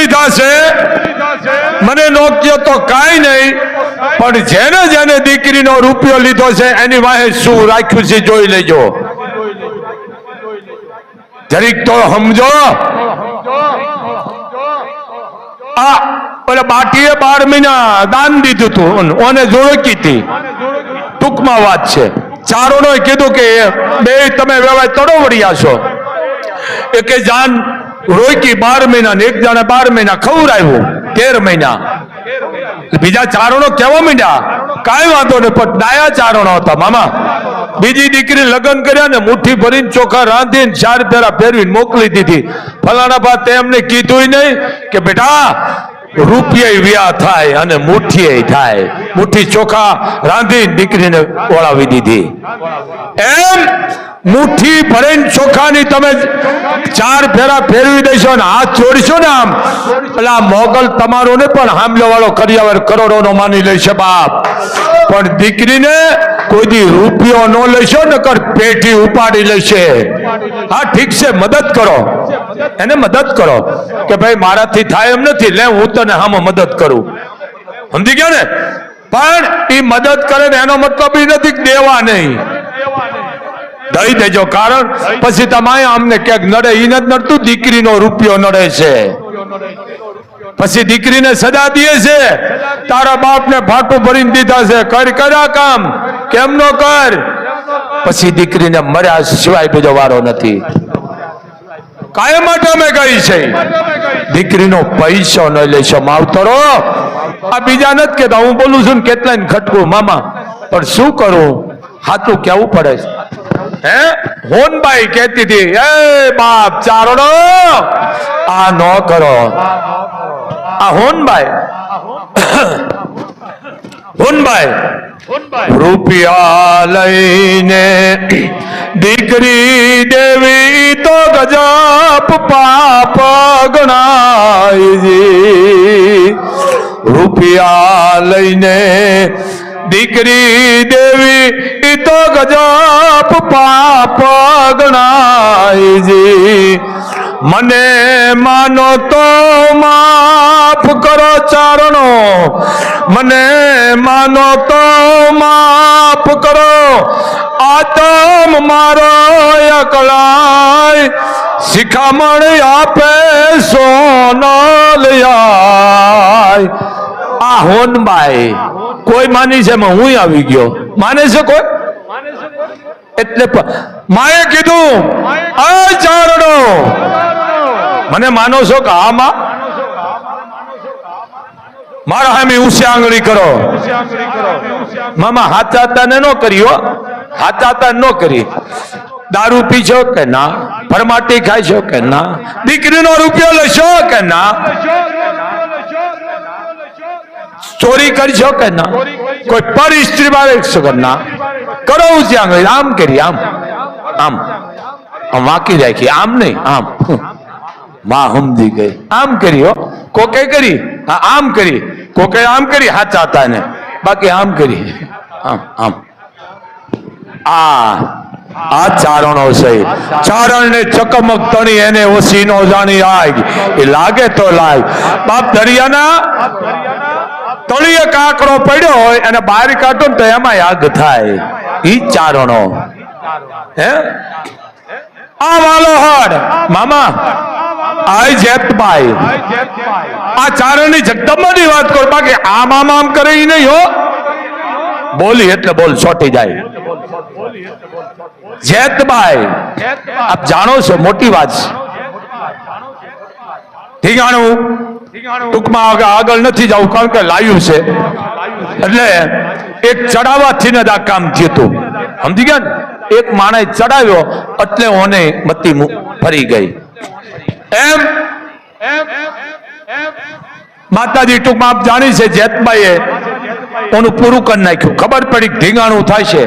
લીધા છે મને નો કહ્યો તો કાંઈ નહીં, પણ જેને જેને દીકરીનો રૂપિયો લીધો છે એની વાહે શું રાખ્યું છે જોઈ લેજો, જરીક તો સમજો. આ ઓલા બાટીએ 12 મહિના દાન દીધું હતું, ઓને જોડકી હતી. ટૂંકમાં વાત છે, ચારોનો કીધું કે બે તમે વેવાય તડોવડિયા છો. એક જાન રોકી 12 મહિના ને એક જાણે 12 મહિના ખવડાવ્યું 13 મહિના. બીજા ચારણો કેવા માંડ્યા, કાંઈ વાંધો નહીં, પણ ડાયા ચારણો હતા મામા. બીજી દીકરી લગ્ન કર્યા ને મુઠ્ઠી ભરીને ચોખા રાંધીને 4 ફેરા ફેરવીને મોકલી દીધી. ફલાણા બા તેમને કીધું નહીં કે બેટા રૂપિયા વ્યા થાય અને મુઠ્ઠી થાય. મુઠ્ઠી ચોખા રાંધીને દીકરીને ઓળાવી દીધી. એમ મુઠ્ઠી ભરીને ચોખાની તમે 4 ફેરા ફેરવી દેશો ને હાથ જોડીશો ને આમ, એટલે આ મોગલ તમારો ને પણ હામલો વાળો કરિયાવર કરોડોનો માની લેશે બાપ. પણ દીકરીને કોઈ દી રૂપિયો ન લેશો ને કર પેટી ઉપાડી લેશે. હા ઠીક છે, મદદ કરો એને, મદદ કરો કે ભાઈ મારાથી થાય એમ નથી, લે હું તને હામો મદદ કરું, સમજી ગયા ને. પણ એ મદદ કરે ને એનો મતલબ એ નથી દેવા નહીં, દઈ દેજો. કારણ પછી તમારે અમને ક્યાંક નડે એ નથી નડતું, દીકરીનો રૂપિયો નડે છે. પછી દીકરીને સજા દે છે, તારા બાપને ફાટું ભરીને દીધા છે, કર્યા કામ કેમ નો કર. પછી દીકરીને મર્યા સિવાય બીજો વારો નથી. કાયમ માટે અમે કહી છે દીકરીનો પૈસો ન લેશો માવતરો. આ બીજા નથી કેતા, હું બોલું છું ને કેટલાય ખટકું મામા, પણ શું કરું, હાથું કેવું પડે છે. હે હોનબાઈ કહેતી હતી, એ બાપ ચારણો આ ન કરો. આ હોનબાઈ રૂપિયા લઈને દીકરી દેવી તો ગજબ પાપ ગણાય. રૂપિયા લઈને દીકરી દેવી તો ગજબ પાપ ગણાય. મને માનો તો માફ કરો ચારણો, મને માનો તો માફ કરો. આતમ મારો અકળાય, શિખામણ આપે સોનલિયાય. આ હોનબાઈ કોઈ માની છે, હું આવી ગયો, માને છે કોઈ? એટલે માએ કીધું આ ચારણો મને માનો છો કે હા માં? મારા હામી ઊંચી આંગળી કરો. મામા હાથાતા ને નો કર્યો, હાથાતા નો કરી. દારૂ પીશો કે ના, ફરમાટી ખાઈશો કે ના, દીકરીનો રૂપિયો લેશો કે ના, ચોરી કરશો કે ના, કોઈ પર સ્ત્રી બાળશો કે ના, કરો ઊંચી આંગળી. આમ કરી, આમ આમ આમ વાંકી રાખી, આમ નહીં આમ. માં સમજી ગઈ, આમ કરી હો. કોકે કરી, આમ કરી, કોકે આમ કરી હાચા હતા ને, બાકી આમ કરી, આમ આમ. આ ચારણો છે. ચારણ ને ચકમક તણી એને ઓછી નો જાણી આગ, એ લાગે તો લાગ. બાપ દરિયાના તળિયે કાંકરો પડ્યો હોય અને બહાર કાઢો ને તો એમાં આગ થાય. ઈ ચારણો હે. આ વાલો હડ મામા આ જેતભાઈ, આ ચારણની જગદંબાની વાત કરો, બાકી આમ આમ આમ કરે ઈ નહીં હો. બોલી એટલે બોલ છોટી જાય. જેતભાઈ આપ જાણો છો, મોટી વાત છે. ઠીકાણું ટૂંકમાં આગળ નથી જવું, કારણ કે લાવ્યું છે. એટલે એક ચડાવવાથી જ આ કામ થયું હતું, સમજી ગયા ને. એક માણસ ચડાવ્યો એટલે ઓને મતી ફરી ગઈ. એમ માતાજી ટૂંકમાં આપ જાણી છે, જેતબાઈએ ઓનું પૂરું કરી નાખ્યું. ખબર પડી ઢીંગાણું થાય છે.